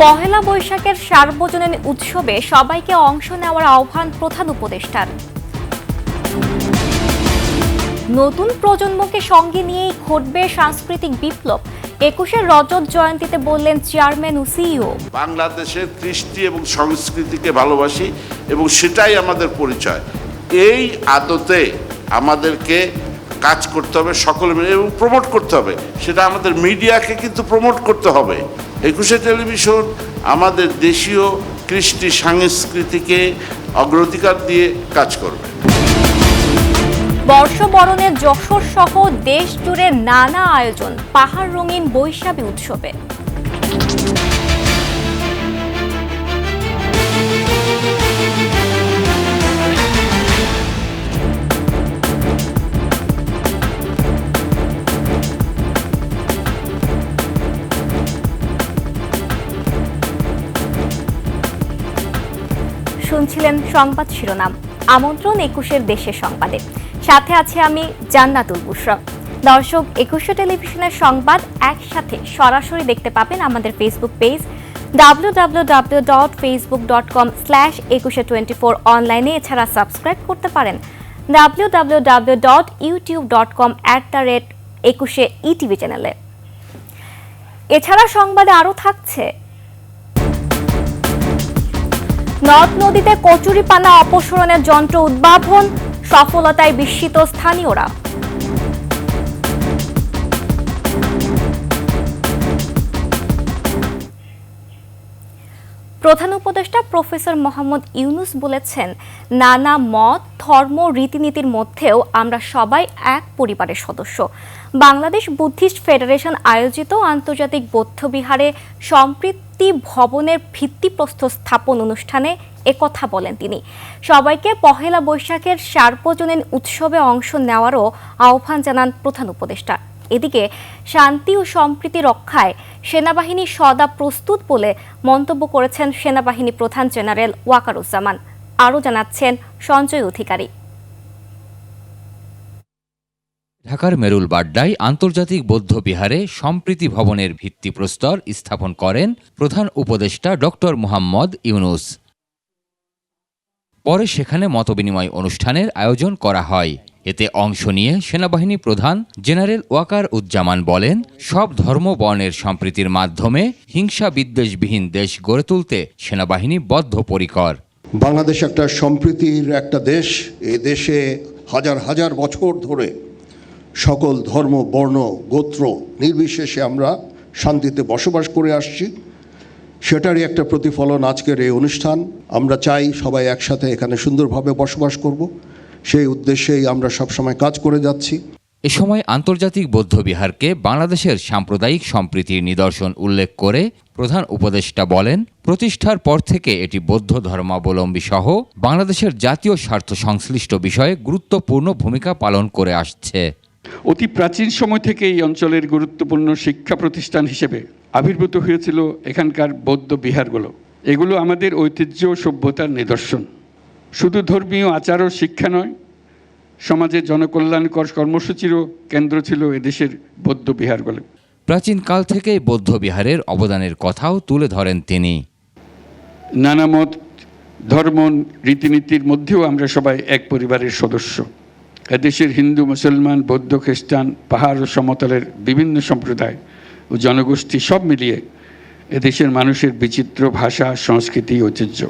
পহেলা বৈশাখের সার্বজনীন উৎসবে সবাইকে অংশ নেওয়ার আহ্বান প্রধান উপদেষ্টার। নতুন প্রজন্মকে সঙ্গে নিয়েই ঘটবে সাংস্কৃতিক বিপ্লব। ২১শে রজত জয়ন্তীতে বললেন চেয়ারম্যান ও সিইও। বাংলাদেশের কৃষ্টি এবং সংস্কৃতিকে ভালোবাসি এবং সেটাই আমাদের পরিচয়। এই আদতে আমাদেরকে কাজ করতে হবে সকলে মিলে এবং প্রমোট করতে হবে। সেটা আমাদের মিডিয়াকে কিন্তু প্রমোট করতে হবে। ২১শে টেলিভিশন আমাদের দেশীয় কৃষ্টি সংস্কৃতিকে অগ্রাধিকার দিয়ে কাজ করবে। বর্ষবরণের যশোর সহ দেশ জুড়ে নানা আয়োজন পাহাড় রঙিন বৈশাখী উৎসবে। শুনছিলেন সংবাদ শিরোনাম। আমন্ত্রণ ২১এর দেশের সংবাদে, সাথে আছে আমি জান্নাতুল বুশরা। দর্শক, ২১শে টেলিভিশনের সংবাদ একসাথে সরাসরি দেখতে পাবেন আমাদের ফেসবুক পেজ www.facebook.com/2124 অনলাইনে। এছাড়া সাবস্ক্রাইব করতে পারেন www.youtube.com/21ETV চ্যানেলে। এছাড়া সংবাদে আরও থাকছে, নদ নদীতে কচুরিপানা অপসারণের যন্ত্র উদ্ভাবন, সফলতায় বিস্মিত স্থানীয়রা। প্রধান উপদেষ্টা প্রফেসর মোহাম্মদ ইউনূস বলেছেন, নানা মত, ধর্ম, রীতিনীতির মধ্যেও আমরা সবাই এক পরিবারের সদস্য। বাংলাদেশ বুদ্ধিস্ট ফেডারেশন আয়োজিত আন্তর্জাতিক বৌদ্ধবিহারে সম্প্রীতি ভবনের ভিত্তিপ্রস্তর স্থাপন অনুষ্ঠানে একথা বলেন তিনি। সবাইকে পহেলা বৈশাখের সার্বজনীন উৎসবে অংশ নেওয়ারও আহ্বান জানান প্রধান উপদেষ্টা। এদিকে শান্তি ও সম্প্রীতি রক্ষায় সেনাবাহিনী সদা প্রস্তুত বলে মন্তব্য করেছেন সেনাবাহিনী প্রধান জেনারেল ওয়াকারুজ্জামান। আরও জানাচ্ছেন সঞ্জয় অধিকারী। ঢাকার মেরুলবাড্ডায় আন্তর্জাতিক বৌদ্ধবিহারে সম্প্রীতি ভবনের ভিত্তিপ্রস্তর স্থাপন করেন প্রধান উপদেষ্টা ডক্টর মোহাম্মদ ইউনূস। পরে সেখানে মতবিনিময় অনুষ্ঠানের আয়োজন করা হয়। এতে অংশ নিয়ে সেনাবাহিনী প্রধান জেনারেল ওয়াকারুজ্জামান বলেন, সব ধর্ম বর্ণের সম্প্রীতির মাধ্যমে হিংসা বিদ্বেষবিহীন দেশ গড়ে তুলতে সেনাবাহিনী বদ্ধপরিকর। বাংলাদেশ একটা সম্প্রীতির একটা দেশ। এ দেশে হাজার হাজার বছর ধরে সকল ধর্ম, বর্ণ, গোত্র নির্বিশেষে আমরা শান্তিতে বসবাস করে আসছি। সেটারই একটা প্রতিফলন আজকের এই অনুষ্ঠান। আমরা চাই সবাই একসাথে এখানে সুন্দরভাবে বসবাস করব। সেই উদ্দেশ্যেই আমরা সবসময় কাজ করে যাচ্ছি। এ সময় আন্তর্জাতিক বৌদ্ধবিহারকে বাংলাদেশের সাম্প্রদায়িক সম্প্রীতির নিদর্শন উল্লেখ করে প্রধান উপদেষ্টা বলেন, প্রতিষ্ঠার পর থেকে এটি বৌদ্ধ ধর্মাবলম্বী সহ বাংলাদেশের জাতীয় স্বার্থ সংশ্লিষ্ট বিষয়ে গুরুত্বপূর্ণ ভূমিকা পালন করে আসছে। অতি প্রাচীন সময় থেকে এই অঞ্চলের গুরুত্বপূর্ণ শিক্ষা প্রতিষ্ঠান হিসেবে আবির্ভূত হয়েছিল এখানকার বৌদ্ধ বিহারগুলো। এগুলো আমাদের ঐতিহ্য ও সভ্যতার নিদর্শন। শুধু ধর্মীয় আচার ও শিক্ষা নয়, সমাজের জনকল্যাণকর কর্মসূচিরও কেন্দ্র ছিল এদেশের বৌদ্ধ বিহারগুলো। প্রাচীনকাল থেকেই বৌদ্ধবিহারের অবদানের কথাও তুলে ধরেন তিনি। নানা মত, ধর্ম, রীতিনীতির মধ্যেও আমরা সবাই এক পরিবারের সদস্য। এদেশের হিন্দু, মুসলমান, বৌদ্ধ, খ্রিস্টান, পাহাড় ও সমতলের বিভিন্ন সম্প্রদায় ও জনগোষ্ঠী সব মিলিয়ে এদেশের মানুষের বিচিত্র ভাষা, সংস্কৃতি, ঐতিহ্য।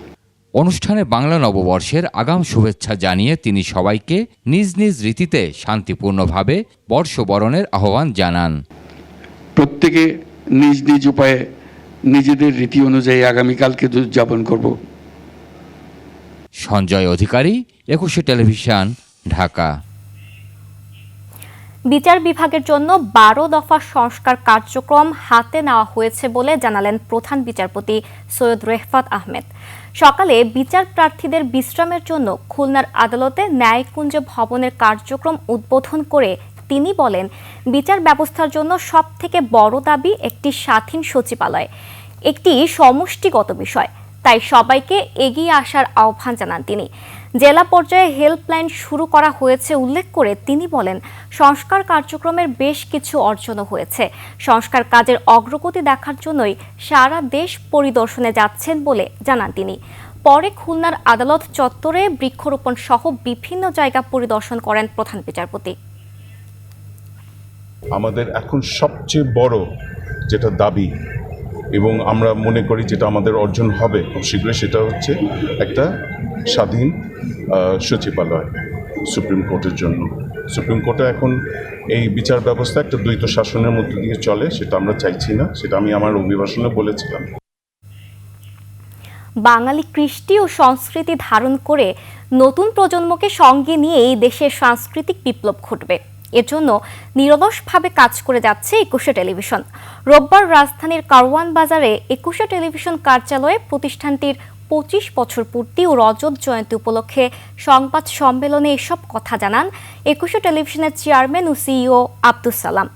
অনুষ্ঠানে বাংলা নববর্ষের আগাম শুভেচ্ছা জানিয়ে তিনি সবাইকে নিজ নিজ রীতিতে শান্তিপূর্ণভাবে বর্ষবরণের আহ্বান জানান। প্রত্যেকে নিজ নিজ উপায়ে নিজেদের রীতি অনুযায়ী আগামীকালকে উদযাপন করব। সঞ্জয় অধিকারী, ২১শে টেলিভিশন, ঢাকা। বিচার বিভাগের জন্য ১২ দফা সংস্কার কার্যক্রম হাতে নেওয়া হয়েছে বলে জানালেন প্রধান বিচারপতি সৈয়দ রেফাত আহমেদ। সকালে বিচার প্রার্থীদের বিশ্রামের জন্য খুলনার আদালতে ন্যায়কুঞ্জ ভবনের কার্যক্রম উদ্বোধন করে তিনি বলেন, বিচার ব্যবস্থার জন্য সবথেকে বড় দাবি একটি স্বাধীন সচিবালয়, একটি সমষ্টিগত বিষয়। তাই সবাইকে এগিয়ে আসার আহ্বান জানান তিনি। জেলা পর্যায়ে হেল্পলাইন শুরু করা হয়েছে উল্লেখ করে তিনি বলেন, সংস্কার কার্যক্রমের বেশ কিছু অর্জনও হয়েছে। সংস্কার কাজের অগ্রগতি দেখার জন্যই সারা দেশ পরিদর্শনে যাচ্ছেন বলে জানান তিনি। পরে খুলনার আদালত চত্বরে বৃক্ষরোপণ সহ বিভিন্ন জায়গা পরিদর্শন করেন প্রধান বিচারপতি। আমাদের এখন সবচেয়ে বড় যেটা দাবি এবং আমরা মনে করি যেটা আমাদের অর্জন হবে খুব শীঘ্রই, সেটা হচ্ছে একটা স্বাধীন সচিবালয় সুপ্রিম কোর্টের জন্য। সুপ্রিম কোর্টে এখন এই বিচার ব্যবস্থা একটা দ্বৈত শাসনের মধ্য দিয়ে চলে, সেটা আমরা চাইছি না, সেটা আমি আমার অভিভাষণে বলেছিলাম। বাঙালি কৃষ্টি ও সংস্কৃতি ধারণ করে নতুন প্রজন্মকে সঙ্গে নিয়েই দেশের সাংস্কৃতিক বিপ্লব ঘটবে। এর জন্য নিরলসভাবে কাজ করে যাচ্ছে একুশে টেলিভিশন। রোববার রাজধানীর কারওয়ান বাজারে একুশে টেলিভিশন কার্যালয়ে প্রতিষ্ঠানটির 25 বছর পূর্তি ও রজত জয়ন্তী উপলক্ষে সংবাদ সম্মেলনে এসব কথা জানান একুশে টেলিভিশনের চেয়ারম্যান ও সিইও আব্দুস সালাম।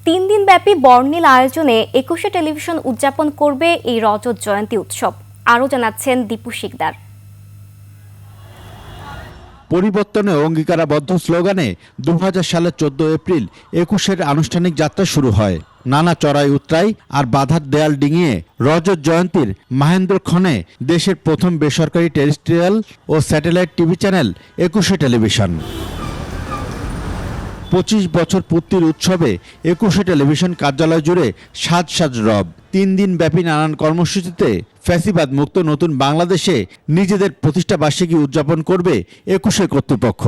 3 দিনব্যাপী বর্ণিল আয়োজনে একুশে টেলিভিশন উদযাপন করবে এই রজত জয়ন্তী উৎসব। আরও জানাচ্ছেন দীপু শিকদার। পরিবর্তনে অঙ্গীকারাবদ্ধ স্লোগানে 2000 সালের 14 এপ্রিল একুশের আনুষ্ঠানিক যাত্রা শুরু হয়। নানা চড়াই উতরাই আর বাধার দেয়াল ডিঙিয়ে রজত জয়ন্তীর মাহেন্দ্রক্ষণে দেশের প্রথম বেসরকারি টেরিস্ট্রিয়াল ও স্যাটেলাইট টিভি চ্যানেল একুশে টেলিভিশন। 25 বছর পূর্তির উৎসবে একুশে টেলিভিশন কার্যালয় জুড়ে সাজ সাজ রব। 3 দিন ব্যাপী নানান কর্মসূচিতে ফ্যাসিবাদ মুক্ত নতুন বাংলাদেশে নিজেদের প্রতিষ্ঠা বার্ষিকী উদযাপন করবে একুশে কর্তৃপক্ষ।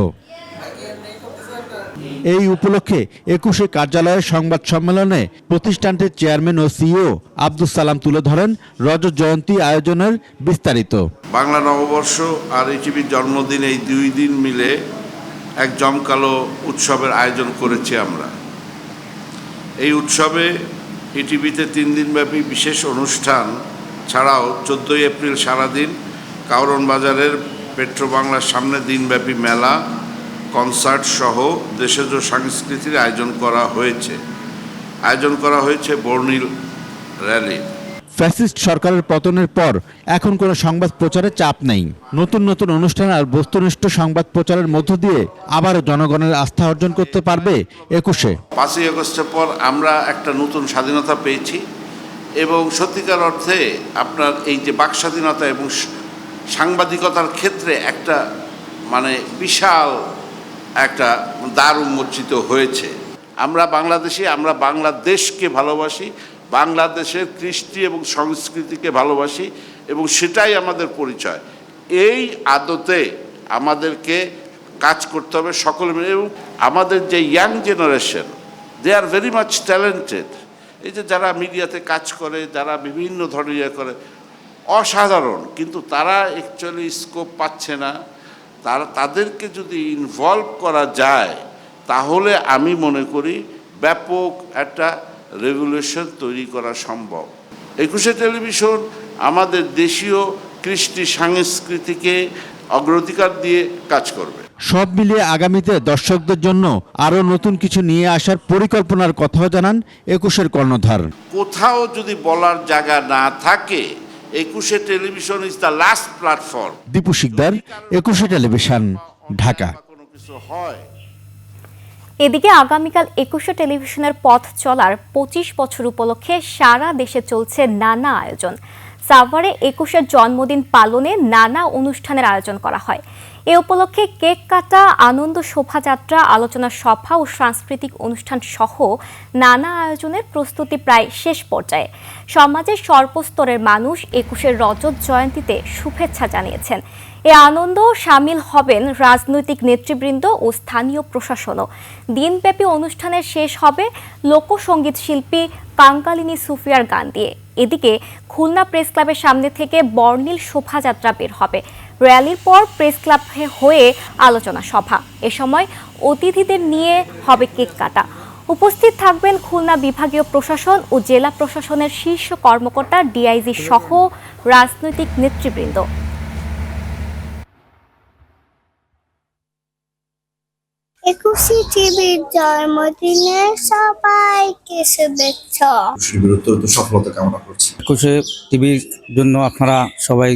এই উপলক্ষে একুশে কার্যালয়ের সংবাদ সম্মেলনে প্রতিষ্ঠানটির চেয়ারম্যান ও সিইও আব্দুস সালাম তুলে ধরেন রজত জয়ন্তী আয়োজনের বিস্তারিত। বাংলা নববর্ষ আর ইটিভির জন্মদিন, এই 2 দিন মিলে এক জমকালো উৎসবের আয়োজন করেছি আমরা। এই উৎসবে ইটিভিতে 3 দিনব্যাপী বিশেষ অনুষ্ঠান ছাড়াও 14 এপ্রিল সারাদিন কারওয়ান বাজারের পেট্রো বাংলার সামনে দিনব্যাপী মেলা, কনসার্ট সহ দেশজ সংস্কৃতির আয়োজন করা হয়েছে বর্ণিল র্যালি। ফ্যাসিস্ট সরকারের পতনের পর এখন কোনো সংবাদ প্রচারের চাপ নেই। নতুন নতুন অনুষ্ঠান আর বস্তুনিষ্ঠ সংবাদ প্রচারের মধ্য দিয়ে আবারও জনগণের আস্থা অর্জন করতে পারবে একুশে। 5ই আগস্টের পর আমরা একটা নতুন স্বাধীনতা পেয়েছি এবং সত্যিকার অর্থে আপনার এই যে বাক স্বাধীনতা এবং সাংবাদিকতার ক্ষেত্রে একটা বিশাল একটা দ্বার উন্মোচিত হয়েছে। আমরা বাংলাদেশি, আমরা বাংলাদেশকে ভালোবাসি, বাংলাদেশের কৃষ্টি এবং সংস্কৃতিকে ভালোবাসি এবং সেটাই আমাদের পরিচয়। এই আদতে আমাদেরকে কাজ করতে হবে সকলে মিলে। এবং আমাদের যে young generation, they are very much talented. এই যে যারা মিডিয়াতে কাজ করে, যারা বিভিন্ন ধরনের করে, অসাধারণ, কিন্তু তারা অ্যাকচুয়ালি স্কোপ পাচ্ছে না। তাদেরকে যদি ইনভলভ করা যায় তাহলে আমি মনে করি ব্যাপক একটা রেভলিউশন তৈরি করা সম্ভব। একুশে টেলিভিশন আমাদের দেশীয় কৃষ্টি সংস্কৃতিকে অগ্রাধিকার দিয়ে কাজ করবে। সব মিলিয়ে আগামীতে দর্শকদের জন্য আরও নতুন কিছু নিয়ে আসার পরিকল্পনার কথাও জানান একুশের কর্ণধার। কোথাও যদি বলার জায়গা না থাকে, Ekushey television is the last platform. Dipu Shikdar, Ekushey television, Dhaka. কোনো কিছু হয়। এদিকে আগামীকাল একুশে টেলিভিশনের পথ চলার 25 বছর উপলক্ষে সারা দেশে চলছে নানা আয়োজন। সাভারে একুশের জন্মদিন পালনে নানা অনুষ্ঠানের আয়োজন করা হয়। এ উপলক্ষে কেক কাটা, আনন্দ শোভাযাত্রা, আলোচনা সভা ও সাংস্কৃতিক অনুষ্ঠান সহ নানা আয়োজনের প্রস্তুতি প্রায় শেষ পর্যায়ে। সমাজের সর্বস্তরের মানুষ একুশের রজত জয়ন্তীতে শুভেচ্ছা জানিয়েছেন। এ আনন্দ সামিল হবেন রাজনৈতিক নেতৃবৃন্দ ও স্থানীয় প্রশাসনও। দিনব্যাপী অনুষ্ঠানের শেষ হবে লোকসঙ্গীত শিল্পী কাঙ্কালিনী সুফিয়ার গান দিয়ে। এদিকে খুলনা প্রেস ক্লাবের সামনে থেকে বর্ণিল শোভাযাত্রা বের হবে। র্যালির পর প্রেস ক্লাব হয়ে আলোচনা সভা। এ সময় অতিথিদের নিয়ে হবে কেক কাটা। উপস্থিত থাকবেন খুলনা বিভাগীয় প্রশাসন ও জেলা প্রশাসনের শীর্ষ কর্মকর্তা, ডিআইজি সহ রাজনৈতিক নেতৃবৃন্দ। একুশে টিভির জন্মদিনে সবাইকে শুভেচ্ছা। শিবির অত্যন্ত সফলতা কামনা করছি। 21 টিভির জন্য আপনারা সবাই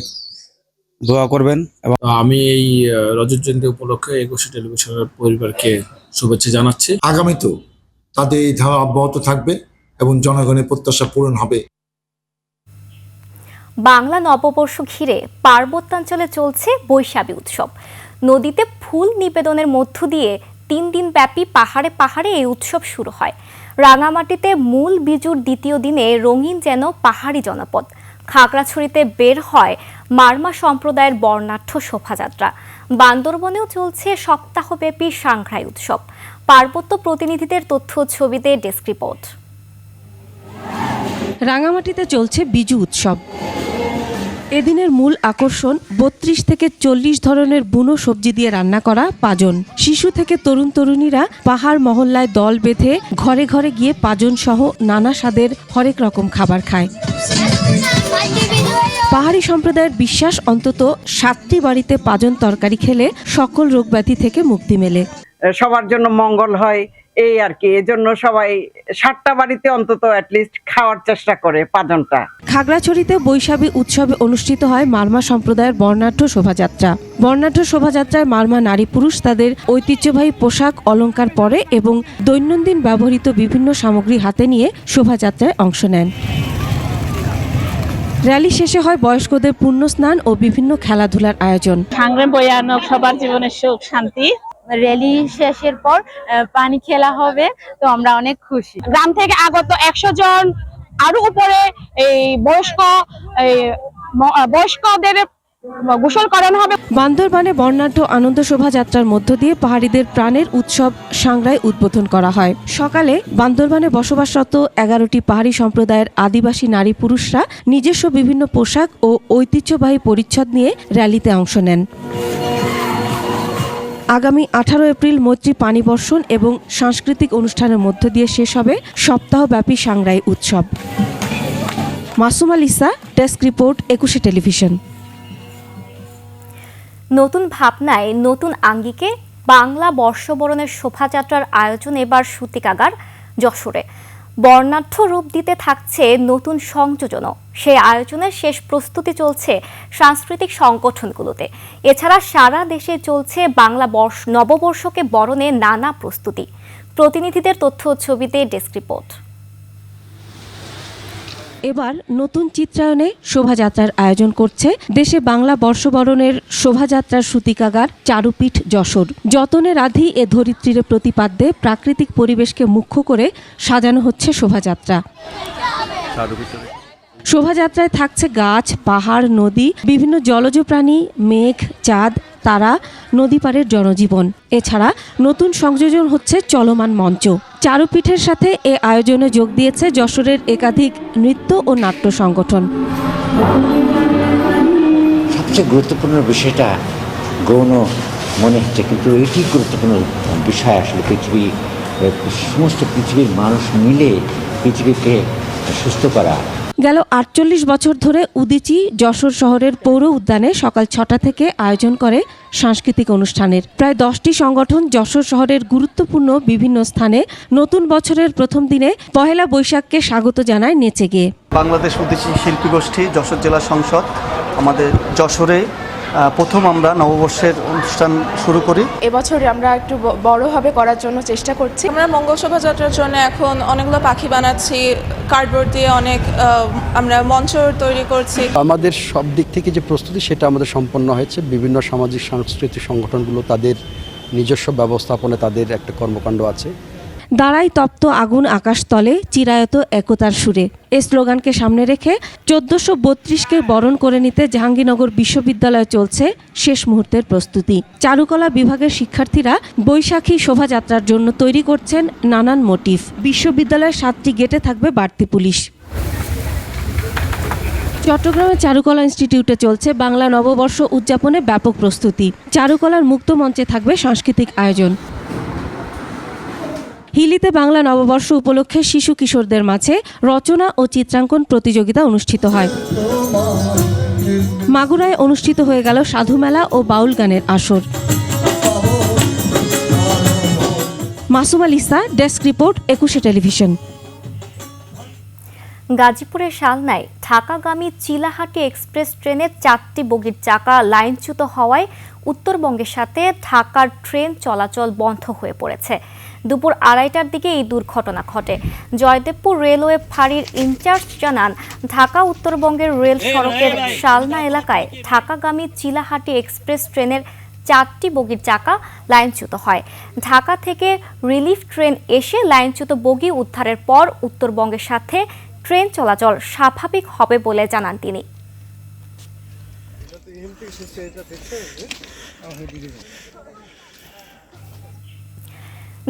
দোয়া করবেন। এবং আমি এই রজত জয়ন্তী উপলক্ষে 21 টেলিভিশনের পরিবারকে শুভেচ্ছা জানাচ্ছি। আগামীতেও তাদের এই ধারা অব্যাহত থাকবে এবং জনগণের প্রত্যাশা পূরণ হবে। বাংলা নববর্ষ ঘিরে পার্বত্যাঞ্চলে চলছে বৈশাখী উৎসব। নদীতে ফুল নিবেদনের মধ্য দিয়ে 3 দিন ব্যাপী পাহাড়ে পাহাড়ে এই উৎসব শুরু হয়। রাঙামাটিতে মূল বিজুর দ্বিতীয় দিনে রঙিন যেন পাহাড়ি জনপদ। খাগড়াছড়িতে বের হয় মারমা সম্প্রদায়ের বর্ণাঢ্য শোভাযাত্রা। বান্দরবনেও চলছে সপ্তাহব্যাপী সাংগ্রাই উৎসব। পার্বত্য প্রতিনিধিদের তথ্য ছবিতে ডেস্ক রিপোর্ট। রাঙামাটিতে চলছে বিজু উৎসব। এদিনের মূল আকর্ষণ 32 থেকে 40 ধরনের বুনো সবজি দিয়ে রান্না করা পাজন। শিশু থেকে তরুণ তরুণীরা পাহাড় মহল্লায় দল বেঁধে ঘরে ঘরে গিয়ে পাজন সহ নানা স্বাদের হরেক রকম খাবার খায়। পাহাড়ি সম্প্রদায়ের বিশ্বাস অন্তত 7টি বাড়িতে পাজন তরকারি খেলে সকল রোগব্যাধি থেকে মুক্তি মেলে। সবার জন্য মঙ্গল হয় এই আর কি, এজন্য সবাই 7টা বাড়িতে অন্তত অ্যাটলিস্ট খাওয়ার চেষ্টা করে পাজনটা। খাগড়াছড়িতে বৈশাখী উৎসবে অনুষ্ঠিত হয় মারমা সম্প্রদায়ের বর্ণাঢ্য শোভাযাত্রা। বর্ণাঢ্য শোভাযাত্রায় মারমা নারী পুরুষ তাদের ঐতিহ্যবাহী পোশাক অলংকার পরে এবং দৈনন্দিন ব্যবহৃত বিভিন্ন সামগ্রী হাতে নিয়ে শোভাযাত্রায় অংশ নেন। র্যালি শেষে হয় বয়স্কদের পুণ্য স্নান ও বিভিন্ন খেলাধুলার আয়োজন। সংগ্রাম বয়ানক সবার জীবনের সুখ শান্তি। র্যালি শেষের পর পানি খেলা হবে, তো আমরা অনেক খুশি। গ্রাম থেকে আগত 100 জন আরো উপরে এই বয়স্কদের গোসল করানো হবে। বান্দরবানে বর্ণাঢ্য আনন্দ শোভাযাত্রার মধ্য দিয়ে পাহাড়িদের প্রাণের উৎসব সাংগ্রাই উদ্বোধন করা হয়। সকালে বান্দরবানে বসবাসরত 11টি পাহাড়ি সম্প্রদায়ের আদিবাসী নারী পুরুষরা নিজস্ব বিভিন্ন পোশাক ও ঐতিহ্যবাহী পরিচ্ছদ নিয়ে র্যালিতে অংশ নেন। আগামী 18 এপ্রিল মৈত্রী পানি বর্ষণ এবং সাংস্কৃতিক অনুষ্ঠানের মধ্য দিয়ে শেষ হবে সপ্তাহব্যাপী সাংগ্রাই উৎসব। Masuma Lisa, desk report, 21 television. নতুন ভাবনায় নতুন আঙ্গিকে বাংলা বর্ষবরণের শোভাযাত্রার আয়োজন এবার সুতিকাগার যশোরে। বর্ণাঢ্য রূপ দিতে থাকছে নতুন সংযোজনও। সেই আয়োজনের শেষ প্রস্তুতি চলছে সাংস্কৃতিক সংগঠনগুলোতে। এছাড়া সারা দেশে চলছে বাংলা নববর্ষকে বরণে নানা প্রস্তুতি। প্রতিনিধিদের তথ্য ছবিতে ডেস্ক রিপোর্ট। এবার নতুন চিত্রায়নে শোভাযাত্রার আয়োজন করছে দেশে বাংলা বর্ষবরণের শোভাযাত্রার সুতিকাগার চারুপীঠ যশোর। যতনে রাধি এ ধরিত্রীর প্রতিপাদ্যে প্রাকৃতিক পরিবেশকে মুখ্য করে সাজানো হচ্ছে শোভাযাত্রা। শোভাযাত্রায় থাকছে গাছ, পাহাড়, নদী, বিভিন্ন জলজ প্রাণী, মেঘ, চাঁদ, তারা, নদী পাড়ের জনজীবন। এছাড়া নতুন সংযোজন হচ্ছে চলমান মঞ্চ। চারুপীঠের সাথে এ আয়োজনে যোগ দিয়েছে যশোরের একাধিক নৃত্য ও নাট্য সংগঠন। সবচেয়ে গুরুত্বপূর্ণ বিষয়টা গৌণ মনে হচ্ছে, কিন্তু এটি গুরুত্বপূর্ণ বিষয়। আসলে সমস্ত পৃথিবীর মানুষ মিলে পৃথিবীকে সুস্থ করা। গেল 48 বছর ধরে উদীচী যশোর শহরের পৌর উদ্যানে সকাল 6টা থেকে আয়োজন করে সাংস্কৃতিক অনুষ্ঠানের। প্রায় 10টি সংগঠন যশোর শহরের গুরুত্বপূর্ণ বিভিন্ন স্থানে নতুন বছরের প্রথম দিনে পহেলা বৈশাখকে স্বাগত জানায় নেচে গিয়ে। বাংলাদেশ উদীচী শিল্পী গোষ্ঠী যশোর জেলা সংসদ আমাদের যশোরে প্রথম আমরা নববর্ষের অনুষ্ঠান শুরু করি। এবছর আমরা একটু বড়ভাবে করার জন্য চেষ্টা করছি। আমরা মঙ্গল শোভাযাত্রার জন্য এখন অনেকগুলো পাখি বানাচ্ছি, কার্ডবোর্ড দিয়ে অনেক আমরা মঞ্চ তৈরি করছি। আমাদের সব দিক থেকে যে প্রস্তুতি সেটা আমাদের সম্পন্ন হয়েছে। বিভিন্ন সামাজিক সাংস্কৃতিক সংগঠনগুলো তাদের নিজস্ব ব্যবস্থাপনায় তাদের একটা কর্মকাণ্ড আছে। দাঁড়াই তপ্ত আগুন আকাশ তলে, চিরায়ত একতার সুরে, এই স্লোগানকে সামনে রেখে 1432কে বরণ করে নিতে জাহাঙ্গীরনগর বিশ্ববিদ্যালয়ে চলছে শেষ মুহূর্তের প্রস্তুতি। চারুকলা বিভাগের শিক্ষার্থীরা বৈশাখী শোভাযাত্রার জন্য তৈরি করছেন নানান মোটিভ। বিশ্ববিদ্যালয়ের 7টি গেটে থাকবে বাড়তি পুলিশ। চট্টগ্রামের চারুকলা ইনস্টিটিউটে চলছে বাংলা নববর্ষ উদযাপনে ব্যাপক প্রস্তুতি। চারুকলার মুক্ত মঞ্চে থাকবে সাংস্কৃতিক আয়োজন। হিলিতে বাংলা নববর্ষ উপলক্ষে শিশু কিশোরদের মাঝে রচনা ও চিত্রাঙ্কন প্রতিযোগিতা অনুষ্ঠিত হয়। মাগুরায় অনুষ্ঠিত হয়ে গেল সাধু মেলা ও বাউল গানের আসর। মাসুমা লিসা, ডেস্ক রিপোর্ট, একুশে টেলিভিশন। গাজীপুরের শালনায় ঢাকাগামী চিলাহাটি এক্সপ্রেস ট্রেনের 4টি বগির চাকা লাইনচ্যুত হওয়ায় উত্তরবঙ্গের সাথে ঢাকার ট্রেন চলাচল বন্ধ হয়ে পড়েছে। দুপুর 2:30টার দিকে এই দুর্ঘটনা ঘটে। জয়দেবপুর রেলওয়ে ফাঁড়ির ইনচার্জ জানান, ঢাকা উত্তরবঙ্গের রেল সড়কের শালনা এলাকায় ঢাকাগামী চিলাহাটি এক্সপ্রেস ট্রেনের 4টি বগির চাকা লাইনচ্যুত হয়। ঢাকা থেকে রিলিফ ট্রেন এসে লাইনচ্যুত বগি উদ্ধারের পর উত্তরবঙ্গের সাথে ট্রেন চলাচল স্বাভাবিক হবে বলে জানান তিনি।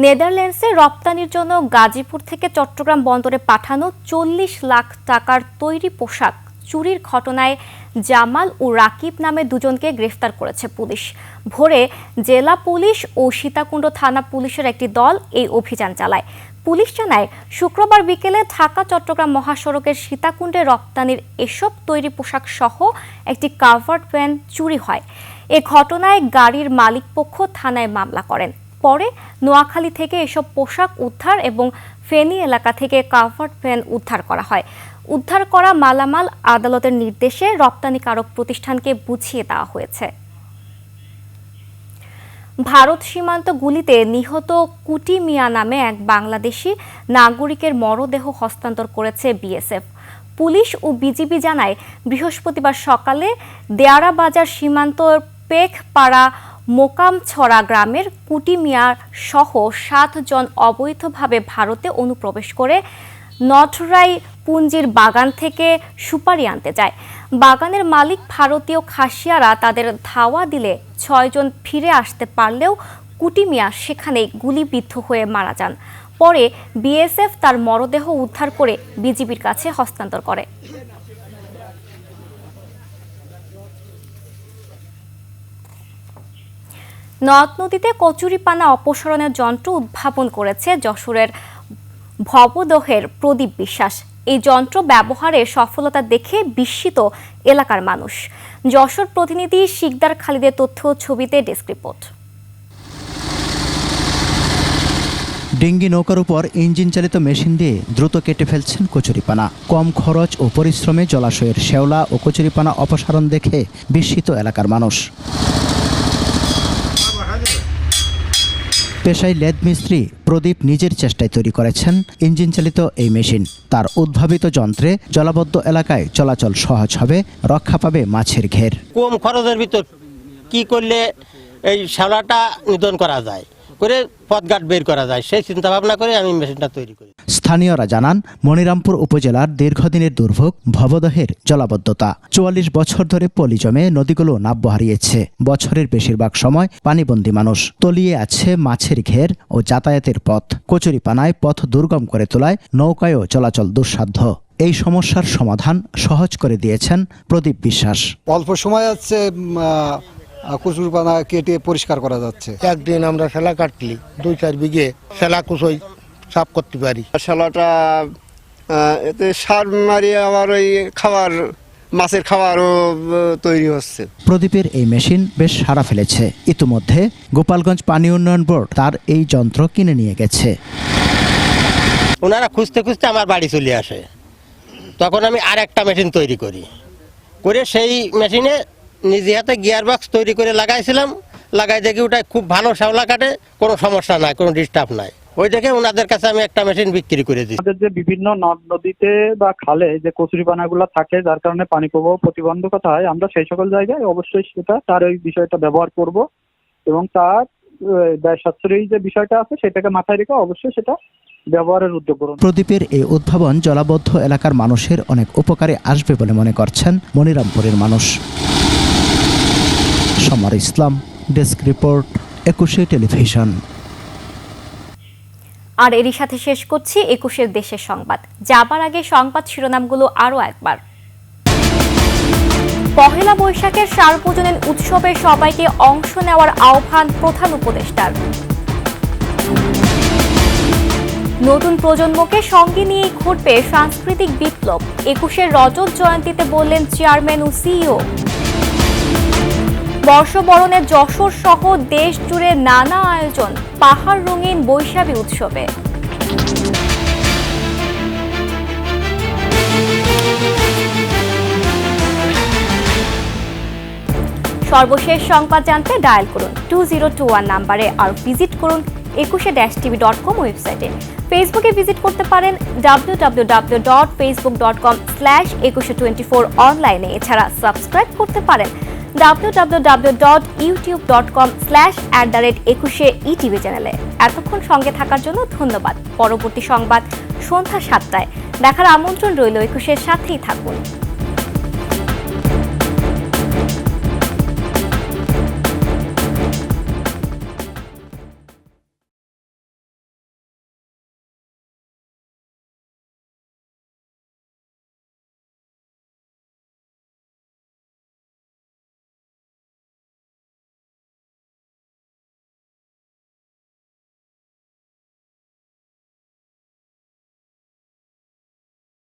নেদারল্যান্ডসে রপ্তানির জন্য গাজীপুর থেকে চট্টগ্রাম বন্দরে পাঠানো 40 লাখ টাকার তৈরি পোশাক চুরির ঘটনায় জামাল ও রাকিব নামে দুজনকে গ্রেফতার করেছে পুলিশ। ভোরে জেলা পুলিশ ও সীতাকুণ্ড থানা পুলিশের একটি দল এই অভিযান চালায়। পুলিশ জানায়, শুক্রবার বিকেলে ঢাকা চট্টগ্রাম মহাসড়কের সীতাকুণ্ডে রপ্তানির এসব তৈরি পোশাক সহ একটি কাভার্ড ভ্যান চুরি হয়। এ ঘটনায় গাড়ির মালিকপক্ষ থানায় মামলা করেন। পরে নোয়াখালী থেকে এসব পোশাক উদ্ধার এবং ফেনী এলাকা থেকে কাভার্ড ভ্যান উদ্ধার করা হয়। উদ্ধার করা মালামাল আদালতের নির্দেশে রপ্তানিকারক প্রতিষ্ঠানকে বুঝিয়ে দেওয়া হয়েছে। ভারত সীমান্ত গুলিতে নিহত কুটি মিয়া নামে এক বাংলাদেশি নাগরিকের মরদেহ হস্তান্তর করেছে বিএসএফ। পুলিশ ও বিজিবি জানায়, বৃহস্পতিবার সকালে দেয়ারা বাজার সীমান্তর পেখপাড়া মোকামছড়া গ্রামের কুটি মিয়া সহ 7 জন অবৈধভাবে ভারতে অনুপ্রবেশ করে নটরাই পুঞ্জির বাগান থেকে সুপারি আনতে যায়। বাগানের মালিক ভারতীয় খাসিয়ারা তাদের ধাওয়া দিলে 6 জন ফিরে আসতে পারলেও কুটি মিয়া সেখানেই গুলিবিদ্ধ হয়ে মারা যান। পরে বিএসএফ তার মরদেহ উদ্ধার করে বিজিবির কাছে হস্তান্তর করে। নদ নদীতে কচুরিপানা অপসারণের যন্ত্র উদ্ভাবন করেছে যশোরের ভবদহের প্রদীপ বিশ্বাস। এই যন্ত্র ব্যবহারে সফলতা দেখে বিস্মিত এলাকার মানুষ। যশোর প্রতিনিধি শিকদার খালিদের তথ্য ছবিতে ডেস্ক রিপোর্ট। ডিঙ্গি নৌকার উপর ইঞ্জিন চালিত মেশিন দিয়ে দ্রুত কেটে ফেলছেন কচুরিপানা। কম খরচ ও পরিশ্রমে জলাশয়ের শ্যাওলা ও কচুরিপানা অপসারণ দেখে বিস্মিত এলাকার মানুষ। পেশায় লেদ মিস্ত্রি প্রদীপ নিজের চেষ্টায় তৈরি করেছেন ইঞ্জিন চালিত এই মেশিন। তার উদ্ভাবিত যন্ত্রে জলাবদ্ধ এলাকায় চলাচল সহজ হবে, রক্ষা পাবে মাছের ঘের। কম খরচের ভিতর কি করলে এই শ্যাওলাটা নিধন করা যায়, করে পথঘাট বের করা যায়, সেই চিন্তা ভাবনা করে আমি মেশিনটা তৈরি করি। স্থানীয়রা জানান, মনিরামপুর উপজেলার দীর্ঘদিনের দুর্ভোগ ভবদহের জলাবদ্ধতা। 44 বছর ধরে পলি জমে নদীগুলো নাব্য হারিয়েছে। বছরের বেশিরভাগ সময় পানিবন্দী মানুষ। তলিয়ে আছে মাছের ঘের ও যাতায়াতের পথ। কচুরিপানায় পথ দুর্গম করে তোলায় নৌকায়ও চলাচল দুঃসাধ্য। এই সমস্যার সমাধান সহজ করে দিয়েছেন প্রদীপ বিশ্বাস। অল্প সময় আছে কচুরিপানা কেটে পরিষ্কার করা যাচ্ছে। একদিন আমরা শ্যালা কাটলি 2-4 বিঘে শ্যালা কুচই সাফ করতে পারি। শ্যালাটা এতে সার মারিয়ে আবার ওই খাবার মাছের খাবারও তৈরি হচ্ছে। প্রদীপের এই মেশিন বেশ সাড়া ফেলেছে। ইতিমধ্যে গোপালগঞ্জ পানি উন্নয়ন বোর্ড তার এই যন্ত্র কিনে নিয়ে গেছে। ওনারা খুঁজতে খুঁজতে আমার বাড়ি চলে আসে, তখন আমি আর একটা মেশিন তৈরি করি, করে সেই মেশিনে নিজে হাতে গিয়ার বক্স তৈরি করে লাগাইছিলাম। লাগাই দেখি ওটা খুব ভালো শ্যাওলা কাটে, কোনো সমস্যা নাই, কোনো ডিস্টার্ব নাই। ওই দেখে ওনাদের কাছে আমি একটা মেশিন বিক্রি করে দিই। আমাদের যে বিভিন্ন নদ নদীতে বা খালে যে কচুরিপানাগুলো থাকে, যার কারণে পানি প্রবাহ প্রতিবন্ধকতা হয়, আমরা সেই সকল জায়গায় অবশ্যই তার ওই বিষয়টা ব্যবহার করব এবং তার ব্যয় সাশ্রয়ী যে বিষয়টা আছে সেটাকে মাথায় রেখে অবশ্যই সেটা ব্যবহারের উদ্যোগ করুন। প্রদীপের এই উদ্ভাবন জলাবদ্ধ এলাকার মানুষের অনেক উপকারে আসবে বলে মনে করছেন মনিরামপুরের মানুষ। সমর ইসলাম, ডেস্ক রিপোর্ট, একুশে টেলিভিশন। আর এরই সাথে শেষ করছি 21 দেশের সংবাদ। যাবার আগে সংবাদ শিরোনামগুলো আরো একবার। পহেলা বৈশাখের সার্বজনীন উৎসবে সবাইকে অংশ নেওয়ার আহ্বান প্রধান উপদেষ্টার। নতুন প্রজন্মকে সঙ্গে নিয়ে ঘটবে সাংস্কৃতিক বিপ্লব, 21 রজত জয়ন্তীতে বললেন চেয়ারম্যান ও সিইও। বর্ষবরণে যশোর সহ দেশ জুড়ে নানা আয়োজন, পাহাড় রঙিন বৈশাখী উৎসবে। সর্বশেষ সংবাদ জানতে ডায়াল করুন 2021 নম্বরে আর ভিজিট করুন ekushe-tv.com ওয়েবসাইটে। ফেসবুকে ভিজিট করতে পারেন www.facebook.com/ekushe24 অনলাইনে। এছাড়া সাবস্ক্রাইব করতে পারেন www.youtube.com/@ekushe-etv চ্যানেলে। এতক্ষণ সঙ্গে থাকার জন্য ধন্যবাদ। পরবর্তী সংবাদ সন্ধ্যা 7টায় দেখার আমন্ত্রণ রইল। একুশের সাথেই থাকুন।